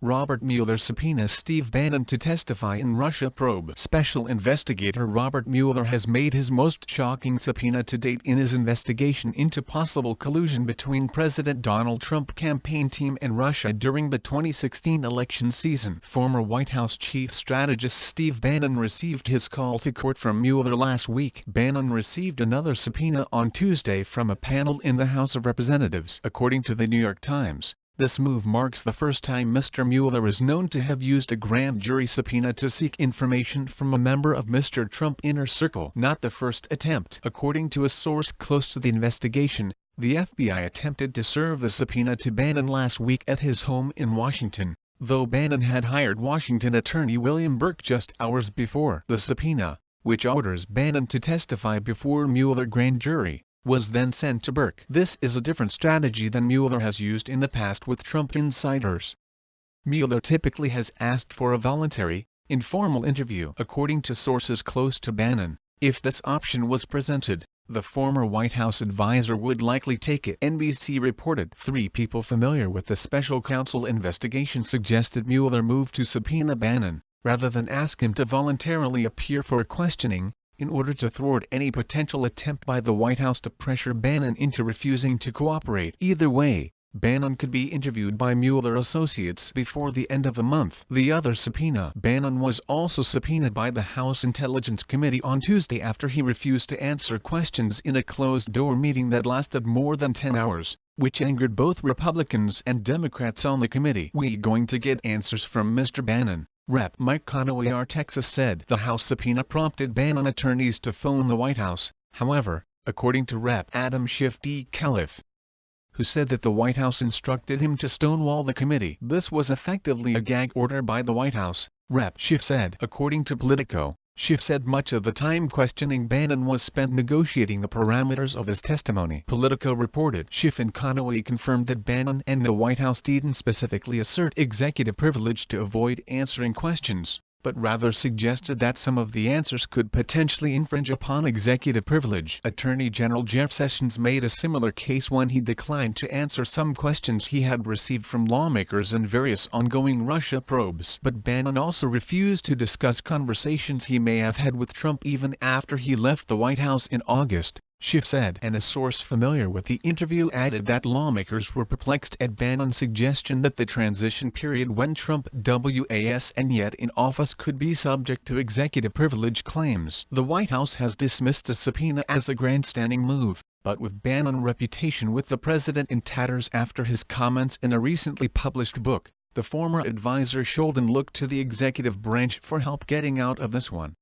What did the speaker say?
Robert Mueller subpoenas Steve Bannon to testify in Russia probe. Special investigator Robert Mueller has made his most shocking subpoena to date in his investigation into possible collusion between President Donald Trump's campaign team and Russia during the 2016 election season. Former White House chief strategist Steve Bannon received his call to court from Mueller last week. Bannon received another subpoena on Tuesday from a panel in the House of Representatives. According to the New York Times, this move marks the first time Mr. Mueller is known to have used a grand jury subpoena to seek information from a member of Mr. Trump's inner circle. Not the first attempt. According to a source close to the investigation, the FBI attempted to serve the subpoena to Bannon last week at his home in Washington, though Bannon had hired Washington attorney William Burke just hours before. The subpoena, which orders Bannon to testify before Mueller grand jury, was then sent to Burke. This is a different strategy than Mueller has used in the past with Trump insiders. Mueller typically has asked for a voluntary, informal interview. According to sources close to Bannon, if this option was presented, the former White House advisor would likely take it. NBC reported 3 people familiar with the special counsel investigation suggested Mueller move to subpoena Bannon, rather than ask him to voluntarily appear for questioning, in order to thwart any potential attempt by the White House to pressure Bannon into refusing to cooperate. Either way, Bannon could be interviewed by Mueller associates before the end of the month. The other subpoena. Bannon was also subpoenaed by the House Intelligence Committee on Tuesday after he refused to answer questions in a closed-door meeting that lasted more than 10 hours, which angered both Republicans and Democrats on the committee. "We're going to get answers from Mr. Bannon," Rep. Mike Conaway of Texas said. The House subpoena prompted Bannon attorneys to phone the White House, however, according to Rep. Adam Schiff Calif, who said that the White House instructed him to stonewall the committee. This was effectively a gag order by the White House, Rep. Schiff said. According to Politico, Schiff said much of the time questioning Bannon was spent negotiating the parameters of his testimony. Politico reported Schiff and Conaway confirmed that Bannon and the White House didn't specifically assert executive privilege to avoid answering questions, but rather suggested that some of the answers could potentially infringe upon executive privilege. Attorney General Jeff Sessions made a similar case when he declined to answer some questions he had received from lawmakers in various ongoing Russia probes. But Bannon also refused to discuss conversations he may have had with Trump even after he left the White House in August, Schiff said. And a source familiar with the interview added that lawmakers were perplexed at Bannon's suggestion that the transition period when Trump was yet in office could be subject to executive privilege claims. The White House has dismissed a subpoena as a grandstanding move, but with Bannon's reputation with the president in tatters after his comments in a recently published book, the former advisor shouldn't look to the executive branch for help getting out of this one.